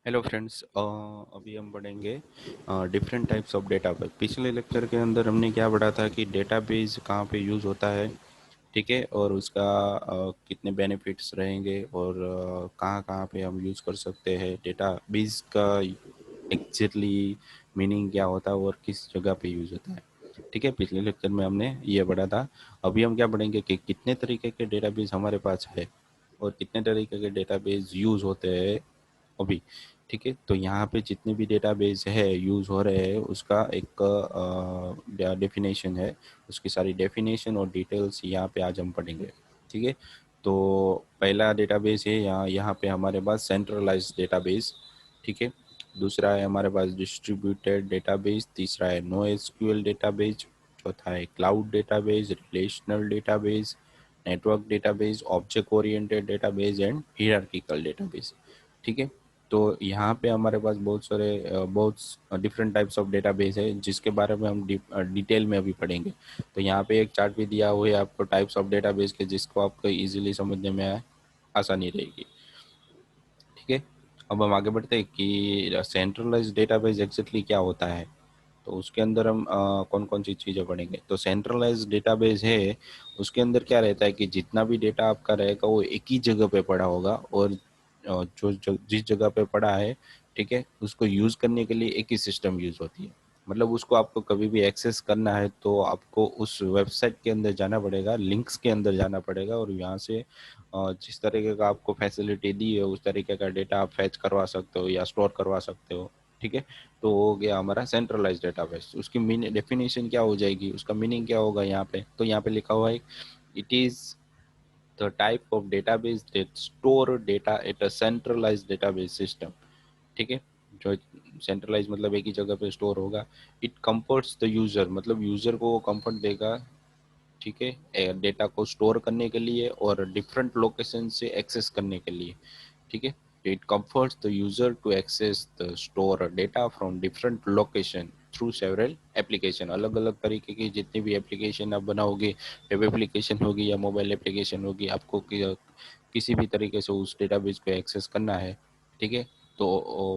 Hello friends, अभी हम पढ़ेंगे डिफरेंट टाइप्स ऑफ डेटाबेस। पिछले लेक्चर के अंदर हमने क्या पढ़ा था कि डेटाबेस कहाँ पे यूज़ होता है, ठीक है, और उसका कितने बेनिफिट्स रहेंगे और कहाँ कहाँ पे हम यूज़ कर सकते हैं डेटाबेस का, एग्जैक्टली मीनिंग क्या होता है और किस जगह पे यूज़ होता है। ठीक है, पिछले लेक्चर में हमने ये पढ़ा था। अभी हम क्या पढ़ेंगे कि कितने तरीके के डेटाबेस हमारे पास है और कितने तरीके के डेटाबेस यूज़ होते हैं अभी। ठीक है, तो यहाँ पे जितने भी डेटाबेस है यूज़ हो रहे हैं उसका एक डेफिनेशन है, उसकी सारी डेफिनेशन और डिटेल्स यहाँ पे आज हम पढ़ेंगे। ठीक है, तो पहला डेटाबेस है यहाँ यहाँ पे हमारे पास सेंट्रलाइज्ड डेटाबेस। ठीक है, दूसरा है हमारे पास डिस्ट्रीब्यूटेड डेटाबेस, तीसरा है नो एसक्यूएल डेटाबेस, चौथा है cloud database, relational database, network database, object oriented database and hierarchical database. ठीक है, तो यहाँ पे हमारे पास बहुत सारे बहुत डिफरेंट टाइप्स ऑफ डेटाबेस है जिसके बारे में हम डिटेल में अभी पढ़ेंगे। तो यहाँ पे एक चार्ट भी दिया हुआ है आपको टाइप्स ऑफ डेटाबेस के, जिसको आपको इजीली समझने में आसानी रहेगी। ठीक है, अब हम आगे बढ़ते हैं कि सेंट्रलाइज्ड डेटाबेस एग्जैक्टली क्या होता है। तो उसके अंदर हम कौन कौन सी चीज़ें पढ़ेंगे। तो सेंट्रलाइज्ड डेटाबेस है, उसके अंदर क्या रहता है कि जितना भी डेटा आपका रहेगा वो एक ही जगह पे पड़ा होगा, और जिस जगह पे पड़ा है, ठीक है, उसको यूज़ करने के लिए एक ही सिस्टम यूज़ होती है। मतलब उसको आपको कभी भी एक्सेस करना है तो आपको उस वेबसाइट के अंदर जाना पड़ेगा, लिंक्स के अंदर जाना पड़ेगा, और यहाँ से जिस तरीके का आपको फैसिलिटी दी है उस तरीके का डेटा आप फैच करवा सकते हो या स्टोर करवा सकते हो। ठीक है, तो हो गया हमारा सेंट्रलाइज्ड डेटाबेस। उसकी मीन डेफिनेशन क्या हो जाएगी, उसका मीनिंग क्या होगा यहाँ पे, तो यहाँ पे लिखा हुआ है it is the type of database that store data at a centralised database system. ठीक है, जो सेंट्रलाइज मतलब एक ही जगह पे स्टोर होगा। इट कंफर्ट्स द यूजर, मतलब यूजर को वो कंफर्ट देगा, ठीक है, डेटा को स्टोर करने के लिए और डिफरेंट लोकेशन से एक्सेस करने के लिए। ठीक है, it comforts the user to access the store data from different location through several application. अलग अलग तरीके की जितनी भी एप्लीकेशन आप बनाओगे, वेब एप्लीकेशन होगी या मोबाइल एप्लीकेशन होगी, आपको किसी भी तरीके से उस डेटाबेस को एक्सेस करना है। ठीक है, तो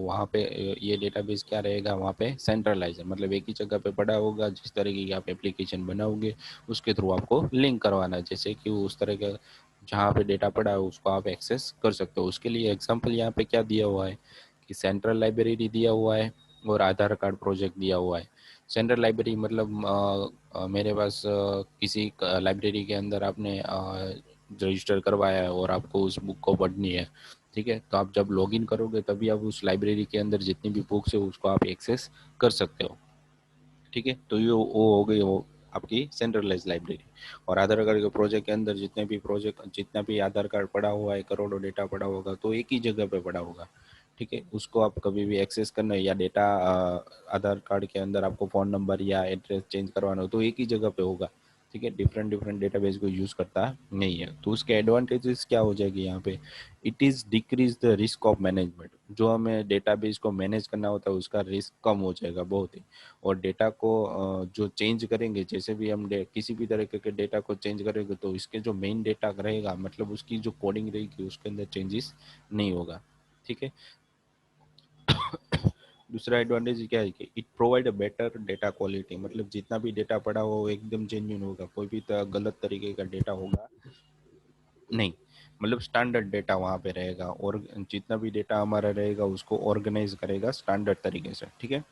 वहाँ पे ये डेटाबेस क्या रहेगा, वहाँ पे सेंट्रलाइज है, मतलब एक ही जगह पे पड़ा होगा। जिस तरीके की आप एप्लीकेशन बनाओगे उसके थ्रू आपको लिंक करवाना है, जैसे कि उस तरह का जहाँ पे डेटा पड़ा है उसको आप एक्सेस कर सकते हो। उसके लिए एग्जांपल यहाँ पे क्या दिया हुआ है कि सेंट्रल लाइब्रेरी दिया हुआ है और आधार कार्ड प्रोजेक्ट दिया हुआ है। सेंट्रल लाइब्रेरी मतलब मेरे पास किसी लाइब्रेरी के अंदर आपने रजिस्टर करवाया है और आपको उस बुक को पढ़नी है। ठीक है, तो आप जब लॉगिन करोगे तभी आप उस लाइब्रेरी के अंदर जितनी भी बुक्स है उसको आप एक्सेस कर सकते हो। ठीक है, तो ये वो हो गई वो आपकी सेंट्रलाइज लाइब्रेरी। और आधार कार्ड के प्रोजेक्ट के अंदर जितना भी आधार कार्ड पड़ा हुआ है, करोड़ों डेटा पड़ा होगा, तो एक ही जगह पे पड़ा होगा। ठीक है, उसको आप कभी भी एक्सेस करना है या डेटा आधार कार्ड के अंदर आपको फ़ोन नंबर या एड्रेस चेंज करवाना हो तो एक ही जगह पे होगा। ठीक है, डिफरेंट डिफरेंट डेटाबेस को यूज़ करता नहीं है। तो उसके एडवांटेजेस क्या हो जाएगी यहाँ पे, it is decrease the risk of management. जो हमें डेटाबेस को मैनेज करना होता है उसका रिस्क कम हो जाएगा बहुत ही। और डेटा को जो चेंज करेंगे, जैसे भी हम किसी भी तरह के डेटा को चेंज करेंगे तो इसके जो मेन डेटा रहेगा, मतलब उसकी जो कोडिंग रहेगी उसके अंदर चेंजेस नहीं होगा। ठीक है, दूसरा एडवांटेज क्या है कि it provide a better data quality, मतलब जितना भी डेटा पड़ा हो वो एकदम जेन्यून होगा, कोई भी गलत तरीके का डेटा होगा नहीं। मतलब स्टैंडर्ड डेटा वहाँ पे रहेगा, और जितना भी डेटा हमारा रहेगा उसको ऑर्गेनाइज करेगा स्टैंडर्ड तरीके से। ठीक है,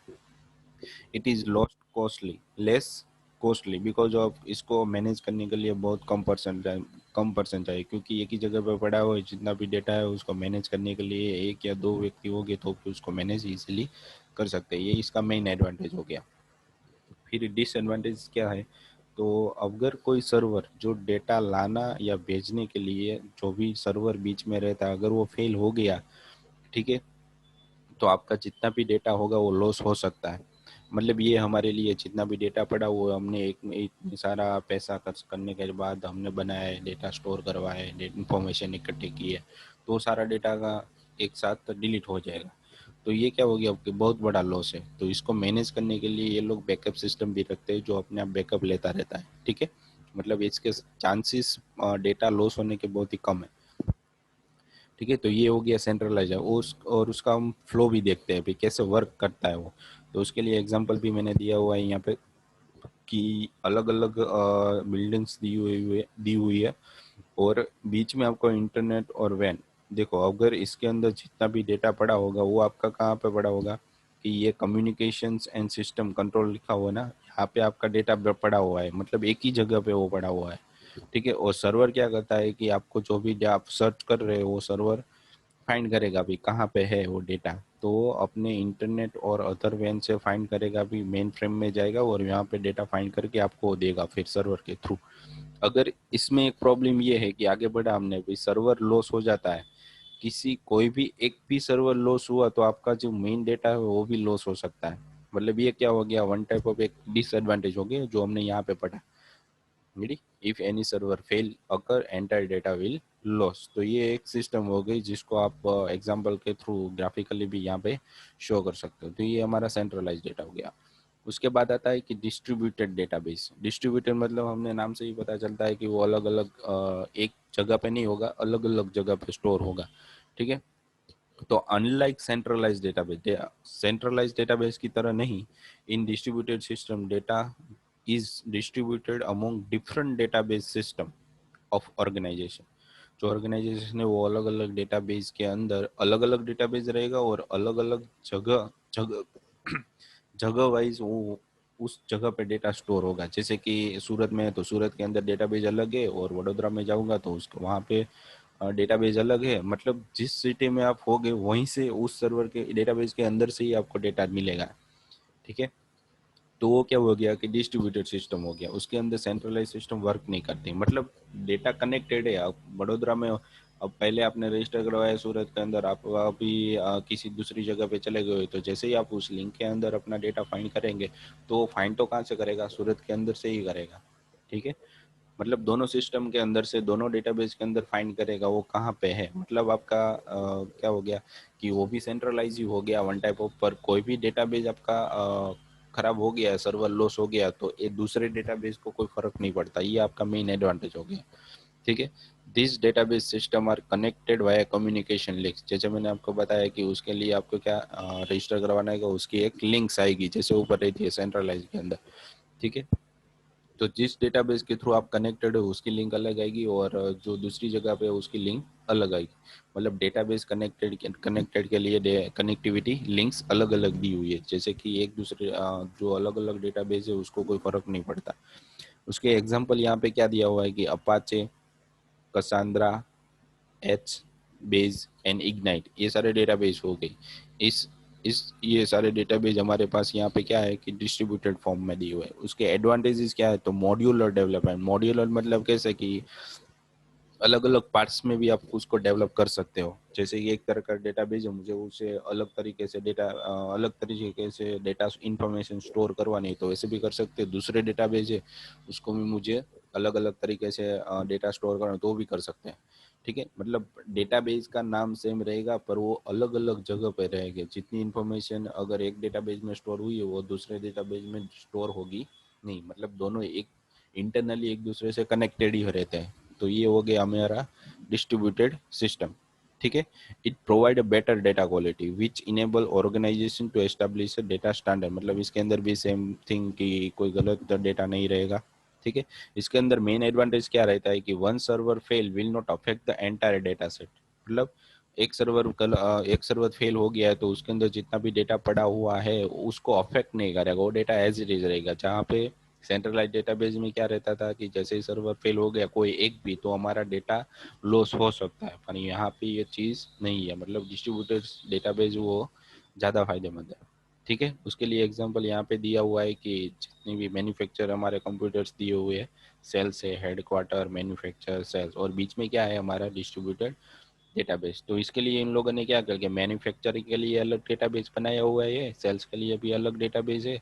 it is lost costly less costly because of इसको मैनेज करने के लिए बहुत कम पर्सन चाहिए, क्योंकि एक ही जगह पे पड़ा हुआ है, जितना भी डेटा है उसको मैनेज करने के लिए एक या दो व्यक्ति हो गए तो फिर उसको मैनेज इजीली कर सकते हैं। ये इसका मेन एडवांटेज हो गया। फिर डिसएडवांटेज क्या है, तो अगर कोई सर्वर जो डेटा लाना या भेजने के लिए जो भी सर्वर बीच में रहता है अगर वो फेल हो गया, ठीक है, तो आपका जितना भी डेटा होगा वो लॉस हो सकता है। मतलब ये हमारे लिए जितना भी डेटा पड़ा वो हमने एक सारा पैसा खर्च करने के बाद हमने बनाया है, डेटा स्टोर करवाया है, इंफॉर्मेशन इकट्ठे की है, तो सारा डेटा का एक साथ डिलीट हो जाएगा। तो ये क्या हो गया कि बहुत बड़ा लॉस है। तो इसको मैनेज करने के लिए ये लोग बैकअप सिस्टम भी रखते हैं जो अपने आप बैकअप लेता रहता है। ठीक है, मतलब इसके चांसेस डेटा लॉस होने के बहुत ही कम है। ठीक है। तो ये हो गया सेंट्रलाइज है और उसका हम फ्लो भी देखते हैं भाई कैसे वर्क करता है वो। तो उसके लिए एग्जांपल भी मैंने दिया हुआ है यहाँ पे कि अलग अलग बिल्डिंग्स दी हुई है और बीच में आपको इंटरनेट और वैन। देखो अगर इसके अंदर जितना भी डेटा पड़ा होगा वो आपका कहाँ पे पड़ा होगा कि ये कम्युनिकेशंस एंड सिस्टम कंट्रोल लिखा हुआ है ना, यहाँ पे आपका डेटा पड़ा हुआ है, मतलब एक ही जगह पे वो पड़ा हुआ है। ठीक है। और सर्वर क्या करता है कि आपको जो भी आप सर्च कर रहे हो वो सर्वर फाइंड करेगा भी कहाँ पे है वो डेटा। तो वो अपने इंटरनेट और अदर वेन से फाइंड करेगा भी, मेन फ्रेम में जाएगा और यहाँ पे डेटा फाइंड करके आपको देगा फिर सर्वर के थ्रू। अगर इसमें एक प्रॉब्लम ये है कि आगे बढ़ा हमने भी सर्वर लॉस हो जाता है, किसी कोई भी एक भी सर्वर लॉस हुआ तो आपका जो मेन डेटा है वो भी लॉस हो सकता है। मतलब ये क्या हो गया, वन टाइप ऑफ एक डिसएडवांटेज हो गया जो हमने यहाँ पे पढ़ा। मेरी if any server fail occur entire data will loss. तो ये एक सिस्टम हो गई जिसको आप एग्जांपल के थ्रू ग्राफिकली भी यहाँ पे शो कर सकते हो। तो ये हमारा सेंट्रलाइज डेटा हो गया। उसके बाद आता है कि डिस्ट्रीब्यूटेड डेटाबेस। डिस्ट्रीब्यूटेड मतलब हमने नाम से ही पता चलता है कि वो अलग अलग एक जगह पे नहीं होगा, अलग अलग जगह पे स्टोर होगा। ठीक है। तो अनलाइक सेंट्रलाइज डेटाबेस की तरह नहीं, in distributed system data is distributed among different database system of organization. जो ऑर्गेनाइजेशन है वो अलग अलग डेटाबेस के अंदर अलग अलग डेटाबेस रहेगा और अलग अलग जगह जगह जगह वाइज वो उस जगह पे डेटा स्टोर होगा। जैसे कि सूरत में है तो सूरत के अंदर डेटाबेस अलग है और वडोदरा में जाऊंगा तो उसको वहाँ पे डेटाबेस अलग है। मतलब जिस सिटी में आप होगे वहीं से उस सर्वर के डेटाबेस के अंदर से ही आपको डेटा मिलेगा। ठीक है। तो वो क्या हो गया कि डिस्ट्रीब्यूटेड सिस्टम हो गया, उसके अंदर सेंट्रलाइज सिस्टम वर्क नहीं करती। मतलब डेटा कनेक्टेड है। अब वडोदरा में अब पहले आपने रजिस्टर करवाया सूरत के अंदर, आप अभी किसी दूसरी जगह पे चले गए तो जैसे ही आप उस लिंक के अंदर अपना डेटा फाइंड करेंगे तो फाइंड तो कहाँ से करेगा, सूरत के अंदर से ही करेगा। ठीक है। मतलब दोनों सिस्टम के अंदर से दोनों डेटाबेस के अंदर फाइंड करेगा वो कहाँ पे है। मतलब आपका क्या हो गया कि वो भी सेंट्रलाइज ही हो गया वन टाइप ऑफ। पर कोई भी डेटाबेस आपका खराब हो गया, सर्वर लॉस हो गया तो ये दूसरे डेटाबेस को कोई फर्क नहीं पड़ता। ये आपका मेन एडवांटेज हो गया। ठीक है। This database system are connected via communication links. जैसे मैंने आपको बताया कि उसके लिए आपको क्या रजिस्टर करवाना है, उसकी एक लिंक्स आएगी जैसे ऊपर रहती है सेंट्रलाइज के अंदर। ठीक है। तो जिस डेटाबेस के थ्रू आप कनेक्टेड हो उसकी लिंक अलग आएगी और जो दूसरी जगह पे है उसकी लिंक अलग आएगी। मतलब डेटाबेस कनेक्टेड कनेक्टेड के लिए कनेक्टिविटी लिंक्स अलग अलग दी हुई है। जैसे कि एक दूसरे जो अलग अलग डेटाबेस है उसको कोई फर्क नहीं पड़ता। उसके एग्जांपल यहाँ पे क्या दिया हुआ है कि Apache, Cassandra, H base and Ignite, ये सारे डेटाबेस हो गए। इस ये सारे डेटाबेस हमारे पास यहाँ पे क्या है कि डिस्ट्रीब्यूटेड फॉर्म में दिए हुए हैं। उसके एडवांटेजेस क्या है, तो मॉड्यूलर डेवलपमेंट। मॉड्यूलर मतलब कैसे कि अलग अलग पार्ट्स में भी आप उसको डेवलप कर सकते हो। जैसे कि एक तरह का डेटाबेस है, मुझे उसे अलग तरीके से डेटा इंफॉर्मेशन स्टोर करवानी है तो वैसे भी कर सकते हैं। दूसरे डेटाबेस है उसको भी मुझे अलग अलग तरीके से डेटा स्टोर करना तो भी कर सकते हैं। ठीक है। मतलब डेटाबेस का नाम सेम रहेगा पर वो अलग अलग जगह पे रहेंगे। जितनी इन्फॉर्मेशन अगर एक डेटाबेस में स्टोर हुई है वो दूसरे डेटाबेस में स्टोर होगी नहीं। मतलब दोनों एक इंटरनली एक दूसरे से कनेक्टेड ही रहते हैं। तो ये हो गया हमारा डिस्ट्रीब्यूटेड सिस्टम। ठीक है। It provide a better data quality which enable organisation to establish a data standard. मतलब इसके अंदर भी सेम थिंग कि कोई गलत डेटा नहीं रहेगा। ठीक है। इसके अंदर मेन एडवांटेज क्या रहता है कि one server fail will not affect the entire data set. मतलब एक सर्वर फेल हो गया है तो उसके अंदर जितना भी डेटा पड़ा हुआ है उसको अफेक्ट नहीं करेगा, वो डेटा एज इट इज रहेगा। जहाँ पे सेंट्रलाइज डेटाबेस में क्या रहता था कि जैसे ही सर्वर फेल हो गया कोई एक भी तो हमारा डेटा लॉस हो सकता है, पर यहाँ पे ये चीज़ नहीं है। मतलब डिस्ट्रीब्यूटेड डेटाबेस वो ज़्यादा फायदेमंद है। ठीक है। उसके लिए एग्जांपल यहाँ पे दिया हुआ है कि जितनी भी मैन्युफैक्चर हमारे कंप्यूटर्स दिए हुए हैं, सेल्स है, हेडक्वार्टर, मैन्युफैक्चर, सेल्स, और बीच में क्या है हमारा डिस्ट्रीब्यूटेड डेटाबेस। तो इसके लिए इन लोगों ने क्या करके मैन्युफैक्चरिंग के लिए अलग डेटाबेस बनाया हुआ है, सेल्स के लिए भी अलग डेटाबेस है,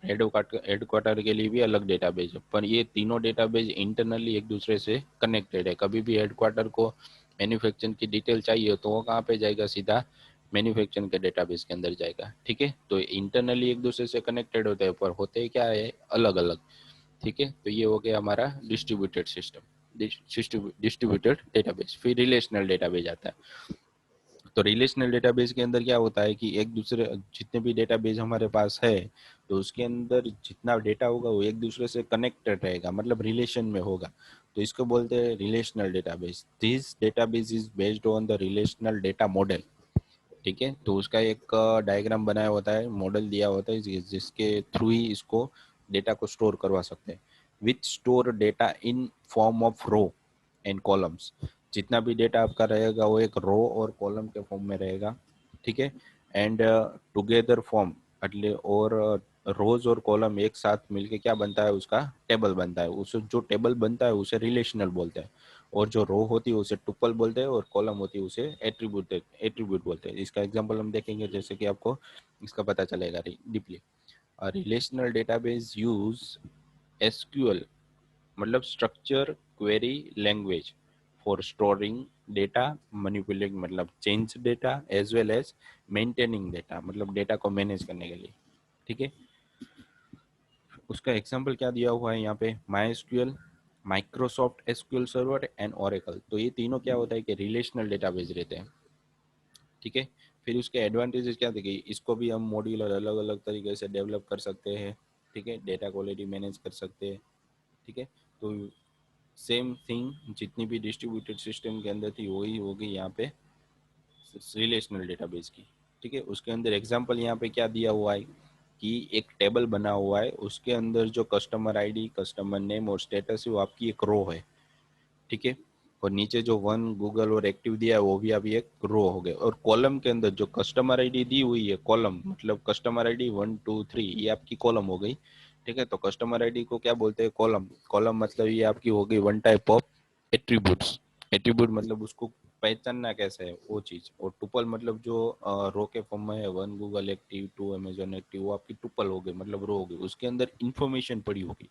हेडक्वार्टर के लिए भी अलग डेटाबेस है। पर ये तीनों डेटाबेस इंटरनली एक दूसरे से कनेक्टेड है। कभी भी हेडक्वार्टर को मैन्युफैक्चरिंग की डिटेल चाहिए तो वो कहाँ पे जाएगा, सीधा मैन्युफैक्चरिंग के डेटाबेस के अंदर जाएगा। ठीक है। तो इंटरनली एक दूसरे से कनेक्टेड होते हैं पर होते क्या है अलग अलग। ठीक है। तो ये हो गया हमारा डिस्ट्रीब्यूटेड सिस्टम, डिस्ट्रीब्यूटेड डेटाबेस। फिर रिलेशनल डेटाबेस आता है। तो रिलेशनल डेटाबेस के अंदर क्या होता है कि एक दूसरे जितने भी डेटाबेस हमारे पास है तो उसके अंदर जितना डेटा होगा वो एक दूसरे से कनेक्टेड रहेगा, मतलब रिलेशन में होगा, तो इसको बोलते हैं relational database. This database is based on the relational data model. ठीक है, तो उसका एक डायग्राम बनाया होता है, मॉडल दिया होता है जिसके थ्रू ही इसको डेटा को स्टोर करवा सकते हैं। Which store data in form of row and columns. जितना भी डेटा आपका रहेगा वो एक रो और कॉलम के फॉर्म में रहेगा। ठीक है, एंड टुगेदर फॉर्म એટલે और रोज और कॉलम एक साथ मिलके क्या बनता है, उसका टेबल बनता है। उसे जो टेबल बनता है उसे रिलेशनल बोलते हैं, और जो रो होती है उसे टुपल बोलते हैं, और कॉलम होती है उसे एट्रीब्यूट बोलते हैं। इसका एग्जांपल हम देखेंगे जैसे कि आपको इसका पता चलेगा deeply. Relational database use SQL, मतलब structure query language, for storing data, manipulating मतलब change data, as well as maintaining data, मतलब डेटा को मैनेज करने के लिए। ठीक है, उसका एग्जांपल क्या दिया हुआ है यहाँ पे, my SQL, Microsoft SQL server and Oracle. तो ये तीनों क्या होता है कि रिलेशनल डेटाबेस रहते हैं। ठीक है, फिर उसके एडवांटेजेस क्या थे कि इसको भी हम मॉड्यूलर अलग अलग तरीके से डेवलप कर सकते हैं। ठीक है, डेटा क्वालिटी मैनेज कर सकते हैं। ठीक है, तो सेम थिंग जितनी भी डिस्ट्रीब्यूटेड सिस्टम के अंदर थी वही होगी यहाँ पे रिलेशनल डेटाबेस की। ठीक है, उसके अंदर एग्जांपल यहाँ पे क्या दिया हुआ है कि एक टेबल बना हुआ है, उसके अंदर जो कस्टमर आईडी, कस्टमर नेम और स्टेटस है वो आपकी एक रो है। ठीक है, और नीचे जो वन गूगल और एक्टिव दिया है वो भी अभी एक रो हो गए, और कॉलम के अंदर जो कस्टमर आईडी दी हुई है, कॉलम मतलब कस्टमर आईडी 1 2 3 ये आपकी कॉलम हो गई। ठीक है, तो कस्टमर आईडी को क्या बोलते हैं, कॉलम। कॉलम मतलब ये आपकी हो गई one type of attributes. Attribute मतलब उसको पहचानना कैसे है वो चीज, और टुपल मतलब जो रो के फॉर्म में है, one Google active, two Amazon active, वो आपकी टुपल हो गई मतलब रो हो गई, उसके अंदर इंफॉर्मेशन पड़ी होगी।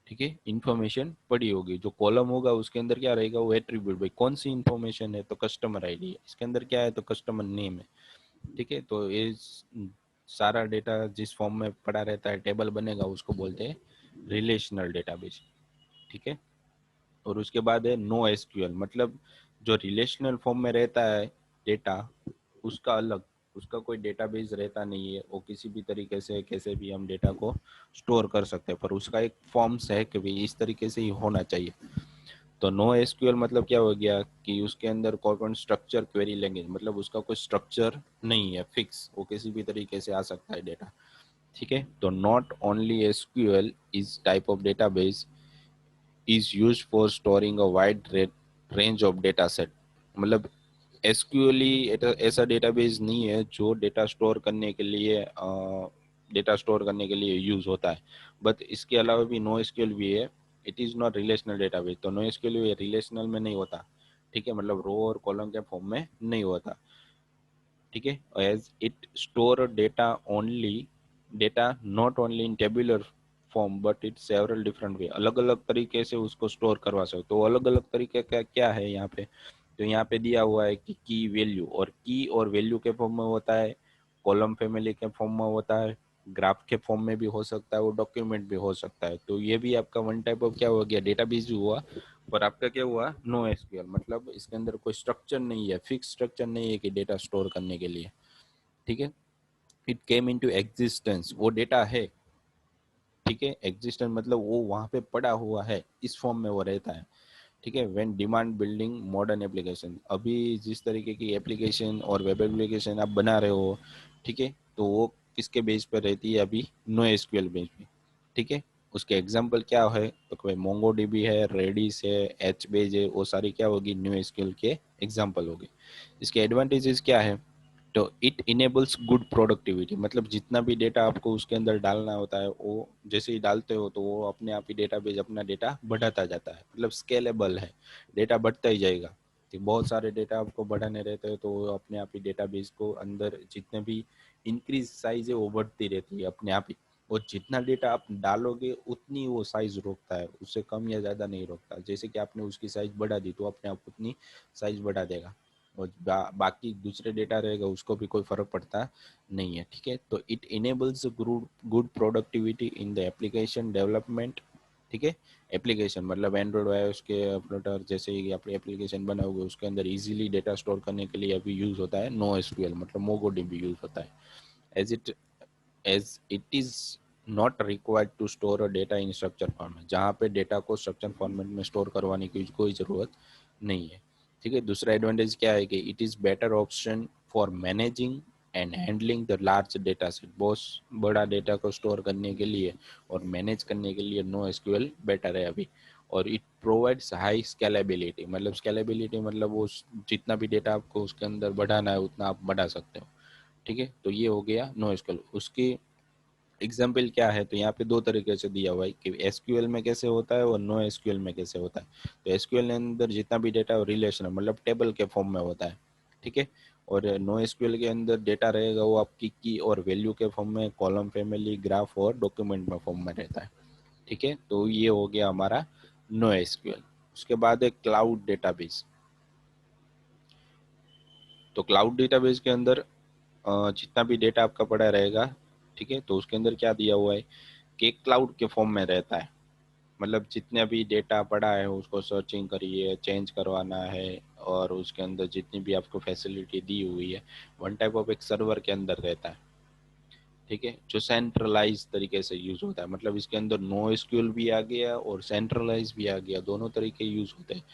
ठीक है, इंफॉर्मेशन पड़ी होगी। जो कॉलम होगा उसके अंदर क्या रहेगा, वो एट्रीब्यूट, भाई कौन सी इंफॉर्मेशन है, तो कस्टमर आईडी है, इसके अंदर क्या है तो कस्टमर नेम है। ठीक है, तो ये सारा डेटा जिस फॉर्म में पड़ा रहता है, टेबल बनेगा, उसको बोलते हैं रिलेशनल डेटाबेस। ठीक है, और उसके बाद है नो एसक्यूएल, मतलब जो रिलेशनल फॉर्म में रहता है डेटा, उसका अलग, उसका कोई डेटाबेस रहता नहीं है, वो किसी भी तरीके से कैसे भी हम डेटा को स्टोर कर सकते हैं, पर उसका एक फॉर्म्स है कि भाई इस तरीके से ही होना चाहिए। तो नो एसक्यूएल मतलब क्या हो गया कि उसके अंदर कोई स्ट्रक्चर क्वेरी लैंग्वेज, मतलब उसका कोई स्ट्रक्चर नहीं है फिक्स, वो किसी भी तरीके से आ सकता है डेटा। ठीक है, तो not only SQL is type of database is used for storing a wide range of data set। मतलब एसक्यूएल ऐसा डेटाबेस नहीं है जो डेटा स्टोर करने के लिए यूज होता है, बट इसके अलावा भी नो एसक्यूएल भी है। It is not relational database, तो नो एसक्यूएल भी रिलेशनल में नहीं होता। ठीक है, मतलब रो और कॉलम के फॉर्म में नहीं होता। ठीक है, as it store data not only in tabular form but it several different way, अलग अलग तरीके से उसको स्टोर करवा सकते। तो अलग अलग तरीके का क्या है यहाँ पे, तो यहाँ पे दिया हुआ है कि की वैल्यू, और की और वैल्यू के फॉर्म में होता है, कॉलम फैमिली के फॉर्म में होता है, ग्राफ के फॉर्म में भी हो सकता है, वो डॉक्यूमेंट भी हो सकता है। तो ये भी आपका वन टाइप ऑफ क्या हो गया, डेटाबेस भी हुआ, पर आपका क्या हुआ, नो एसक्यूएल, मतलब इसके अंदर कोई स्ट्रक्चर नहीं है, फिक्स स्ट्रक्चर नहीं है कि डेटा स्टोर करने के लिए। ठीक है, इट केम इनटू एग्जिस्टेंस, वो डेटा है। ठीक है, एग्जिस्टेंस मतलब वो वहां पे पड़ा हुआ है, इस फॉर्म में वो रहता है। ठीक है, when demand building modern application, अभी जिस तरीके की एप्लीकेशन और वेब एप्लीकेशन आप बना रहे हो, ठीक है, तो वो किसके बेस पर रहती है, अभी नो एसक्यूएल बेस पे। ठीक है, उसके एग्जांपल क्या है, तो कोई मोंगो डीबी है, रेडिस है, एच बेज है, वो सारी क्या होगी, न्यू एसक्यूएल के एग्जांपल होगी। इसके एडवांटेजेस क्या है, तो इट इनेबल्स गुड प्रोडक्टिविटी, मतलब जितना भी डेटा आपको उसके अंदर डालना होता है वो जैसे ही डालते हो तो वो अपने आप ही डेटाबेस अपना डेटा बढ़ाता जाता है, मतलब स्केलेबल है, डेटा बढ़ता ही जाएगा। तो बहुत सारे डेटा आपको बढ़ाने रहते हैं तो वो अपने आप ही डेटाबेस को अंदर जितने भी इंक्रीज साइज है वो बढ़ती रहती है अपने आप ही, और जितना डेटा आप डालोगे उतनी वो साइज रोकता है, उससे कम या ज़्यादा नहीं रोकता। जैसे कि आपने उसकी साइज बढ़ा दी तो अपने आप उतनी साइज बढ़ा देगा, और बाकी दूसरे डेटा रहेगा उसको भी कोई फर्क पड़ता नहीं है। ठीक है, तो it enables good good productivity in the application development. ठीक है। एप्लीकेशन मतलब एंड्रॉयड वायरस के फ्लटर जैसे ही आप एप्लीकेशन बनाओगे उसके अंदर इजीली डेटा स्टोर करने के लिए अभी यूज़ होता है नो एसक्यूएल, मतलब मोंगोडीबी यूज़ होता है। As it is not required to store a data in structure format, जहाँ पे डेटा को स्ट्रक्चर फॉर्मेट में स्टोर करवाने की कोई ज़रूरत नहीं है। ठीक है। दूसरा एडवांटेज क्या है कि it is better option for managing and handling the large data set, बहुत बड़ा डेटा को स्टोर करने के लिए और मैनेज करने के लिए नो एसक्यूएल बेटर है अभी। और इट प्रोवाइड्स हाई स्केलेबिलिटी, मतलब स्केलेबिलिटी मतलब वो जितना भी डेटा आपको उसके अंदर बढ़ाना है उतना आप बढ़ा सकते हो। ठीक है। तो ये हो गया नो एसक्यूएल। उसकी एग्जाम्पल क्या है, तो यहाँ पे दो तरीके से दिया हुआ है कि एसक्यूएल में कैसे होता है और नो एसक्यूएल में कैसे होता है। तो एसक्यूएल के अंदर जितना भी डेटा रिलेशन मतलब टेबल के फॉर्म में होता है। ठीक है। और नो एसक्यूएल के अंदर डेटा रहेगा वो आपकी की और वैल्यू के फॉर्म में, कॉलम, फैमिली, ग्राफ और डॉक्यूमेंट में फॉर्म में रहता है। ठीक है। तो ये हो गया हमारा नो एसक्यूएल। उसके बाद है क्लाउड डेटाबेस। तो क्लाउड डेटाबेस के अंदर जितना भी डेटा आपका पड़ा रहेगा, ठीक है, तो उसके अंदर क्या दिया हुआ है कि क्लाउड के फॉर्म में रहता है। मतलब जितने भी डेटा पड़ा है उसको सर्चिंग करिए, चेंज करवाना है, और उसके अंदर जितनी भी आपको फैसिलिटी दी हुई है वन टाइप ऑफ एक सर्वर के अंदर रहता है। ठीक है। जो सेंट्रलाइज तरीके से यूज होता है, मतलब इसके अंदर नो एसक्यूएल भी आ गया और सेंट्रलाइज भी आ गया, दोनों तरीके यूज होते हैं।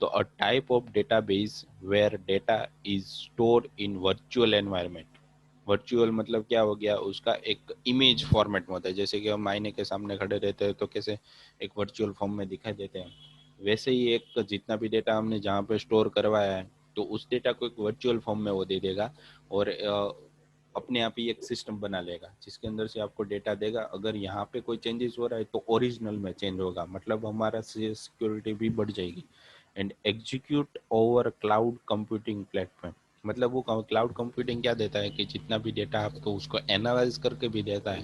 तो a type of database where data is stored in virtual environment. Virtual मतलब क्या हो गया, उसका एक इमेज फॉर्मेट में होता है, जैसे कि हम आईने के सामने खड़े रहते हैं तो कैसे एक वर्चुअल फॉर्म में दिखाई देते हैं, वैसे ही एक जितना भी डेटा हमने जहाँ पे स्टोर करवाया है तो उस डेटा को एक वर्चुअल फॉर्म में वो दे देगा और अपने आप ही एक सिस्टम बना लेगा जिसके अंदर से आपको डेटा देगा। अगर यहाँ पे कोई चेंजेस हो रहा है तो ओरिजिनल में चेंज होगा, मतलब हमारा सिक्योरिटी भी बढ़ जाएगी। And execute over cloud computing platform, मतलब वो क्लाउड कंप्यूटिंग क्या देता है कि जितना भी डेटा आपको उसको एनालाइज करके भी डेटा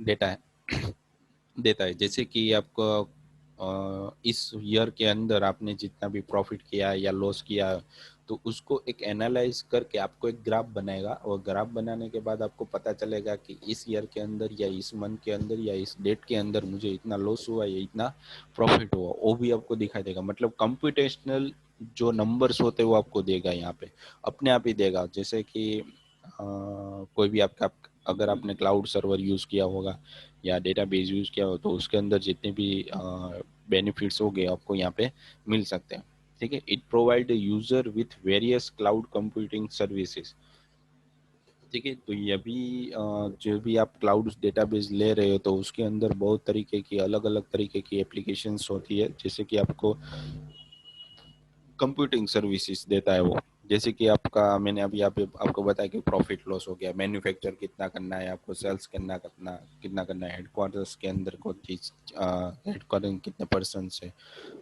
देता है। जैसे कि आपको इस ईयर के अंदर आपने जितना भी प्रॉफिट किया या लॉस किया तो उसको एक एनालाइज करके आपको एक ग्राफ बनाएगा, और ग्राफ बनाने के बाद आपको पता चलेगा कि इस ईयर के अंदर या इस मंथ के अंदर या इस डेट के अंदर मुझे इतना लॉस हुआ या इतना प्रॉफिट हुआ, वो भी आपको दिखाई देगा। मतलब कंप्यूटेशनल जो नंबर्स होते हैं वो आपको देगा, यहाँ पे अपने आप ही देगा। जैसे कि कोई भी आपका अगर आपने क्लाउड सर्वर यूज़ किया होगा या डेटाबेस यूज़ किया हो तो उसके अंदर जितने भी बेनिफिट्स हो गए आपको यहाँ पे मिल सकते हैं। ठीक है। It provide user with various cloud computing services. ठीक है। तो ये भी जो भी आप क्लाउड डेटाबेस ले रहे हो तो उसके अंदर बहुत तरीके की अलग अलग तरीके की एप्लीकेशंस होती है, जैसे कि आपको कंप्यूटिंग सर्विसेज देता है वो। जैसे कि आपका मैंने अभी आपको बताया कि प्रॉफिट लॉस हो गया, मैन्युफैक्चर कितना करना है आपको, सेल्स कितना करना है, हेडक्वार्टर्स के अंदर को चीज हेडक्वार्टर कितने पर्सन है,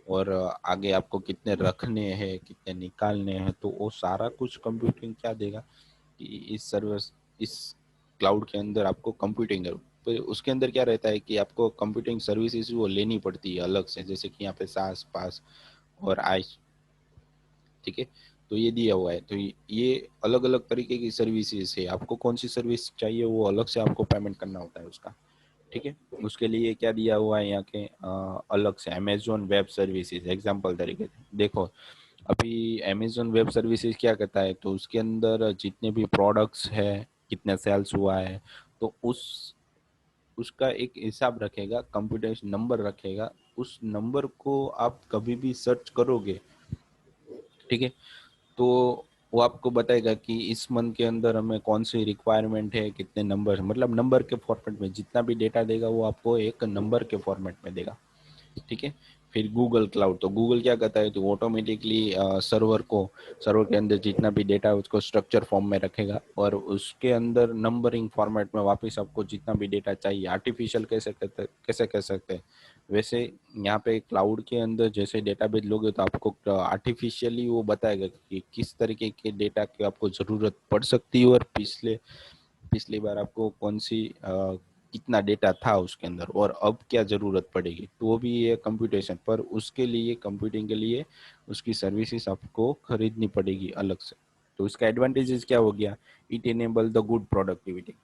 और आगे आपको कितने रखने हैं कितने निकालने हैं, तो वो सारा कुछ कंप्यूटिंग क्या देगा कि इस सर्विस इस क्लाउड के अंदर आपको कंप्यूटिंग है। तो उसके अंदर क्या रहता है कि आपको कंप्यूटिंग सर्विसेज वो लेनी पड़ती है अलग से, जैसे कि यहाँ पे सास पास और आई। ठीक है। तो ये दिया हुआ है। तो ये अलग अलग तरीके की सर्विसेज है, आपको कौन सी सर्विस चाहिए वो अलग से आपको पेमेंट करना होता है उसका। ठीक है। उसके लिए क्या दिया हुआ है यहाँ के अलग से अमेजोन वेब सर्विसेज एग्जांपल तरीके से देखो। अभी अमेजोन वेब सर्विसेज क्या करता है, तो उसके अंदर जितने भी प्रोडक्ट्स है कितने सेल्स हुआ है तो उसका एक हिसाब रखेगा, कंप्यूटेशन नंबर रखेगा। उस नंबर को आप कभी भी सर्च करोगे, ठीक है, तो वो आपको बताएगा कि इस मंथ के अंदर हमें कौन सी रिक्वायरमेंट है, कितने नंबर, मतलब नंबर के फॉर्मेट में जितना भी डेटा देगा वो आपको एक नंबर के फॉर्मेट में देगा। ठीक है। फिर गूगल क्लाउड, तो गूगल क्या करता है, तो ऑटोमेटिकली सर्वर के अंदर जितना भी डेटा है उसको स्ट्रक्चर फॉर्म में रखेगा और उसके अंदर नंबरिंग फॉर्मेट में वापस आपको जितना भी डेटा चाहिए, आर्टिफिशियल कैसे कह सकते हैं वैसे यहाँ पे क्लाउड के अंदर जैसे डेटाबेस लोगे तो आपको आर्टिफिशियली वो बताएगा कि किस तरीके के डेटा की आपको ज़रूरत पड़ सकती है और पिछली बार आपको कौन सी कितना डेटा था उसके अंदर और अब क्या ज़रूरत पड़ेगी, तो वो भी है कंप्यूटेशन। पर उसके लिए कंप्यूटिंग के लिए उसकी सर्विसेज आपको खरीदनी पड़ेगी अलग से। तो इसका एडवांटेजेस क्या हो गया, it enable the good productivity.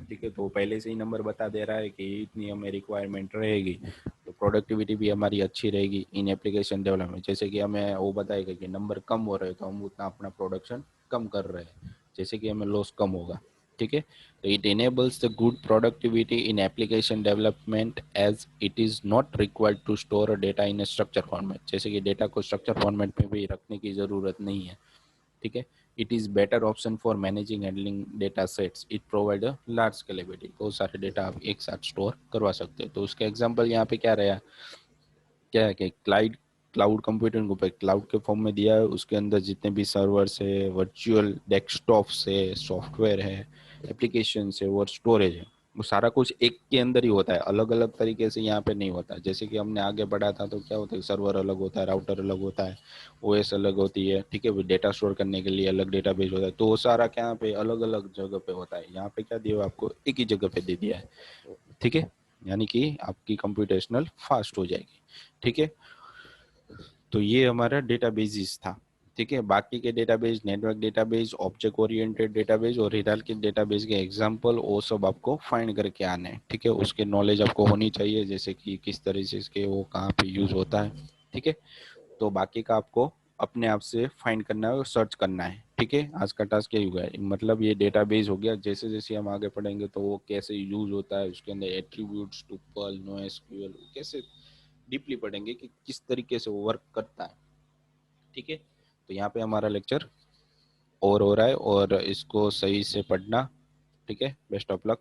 ठीक है। तो पहले से ही नंबर बता दे रहा है कि इतनी हमें रिक्वायरमेंट रहेगी, तो प्रोडक्टिविटी भी हमारी अच्छी रहेगी इन एप्लीकेशन डेवलपमेंट। जैसे कि हमें वो बताएगा कि नंबर कम हो रहे हैं तो हम उतना अपना प्रोडक्शन कम कर रहे हैं, जैसे कि हमें लॉस कम होगा। ठीक है, तो it enables the good productivity in application development as it is not required to store data in a structure format. जैसे कि डेटा को स्ट्रक्चर फॉर्मेट में भी रखने की ज़रूरत नहीं है। ठीक है, it is better option for managing handling data sets, it provide a large scalability. बहुत सारे डेटा आप एक साथ स्टोर करवा सकते हैं। तो उसका एग्जांपल यहाँ पे क्या रहा, क्या है कि क्लाउड क्लाउड कंप्यूटिंग को क्लाउड के फॉर्म में दिया है, उसके अंदर जितने भी सर्वर्स है, वर्चुअल डेस्कटॉप्स है, सॉफ्टवेयर है, एप्लीकेशन है और स्टोरेज है, वो सारा कुछ एक के अंदर ही होता है। अलग अलग तरीके से यहाँ पे नहीं होता। जैसे कि हमने आगे बढ़ा था तो क्या होता है, सर्वर अलग होता है, राउटर अलग होता है, ओएस अलग होती है। ठीक है, डेटा स्टोर करने के लिए अलग डेटाबेस होता है। तो वो सारा क्या पे अलग अलग जगह पे होता है। यहाँ पे क्या दिया हुआ है, आपको एक ही जगह पे दे दिया है। ठीक है, यानी कि आपकी कंप्यूटेशनल फास्ट हो जाएगी। ठीक है, तो ये हमारा डेटाबेसिस था। ठीक है, बाकी के database, network database, object oriented database और हिरार्की डेटाबेस के एग्जांपल, वो सब आपको फाइंड करके आने हैं। ठीक है, उसके नॉलेज आपको होनी चाहिए, जैसे कि किस तरह से इसके वो कहाँ पे यूज होता है। ठीक है, तो बाकी का आपको अपने आप से फाइंड करना है और सर्च करना है। ठीक है, आज का टास्क यही हुआ है। मतलब ये डेटाबेस हो गया। जैसे जैसे हम आगे पढ़ेंगे तो वो कैसे यूज होता है, उसके अंदर एट्रीब्यूट्स, टुपल, नोएसक्यूएल, कैसे डीपली पढ़ेंगे कि किस तरीके से वो वर्क करता है। ठीक है, तो यहाँ पे हमारा लेक्चर और हो रहा है और इसको सही से पढ़ना। ठीक है, बेस्ट ऑफ लक।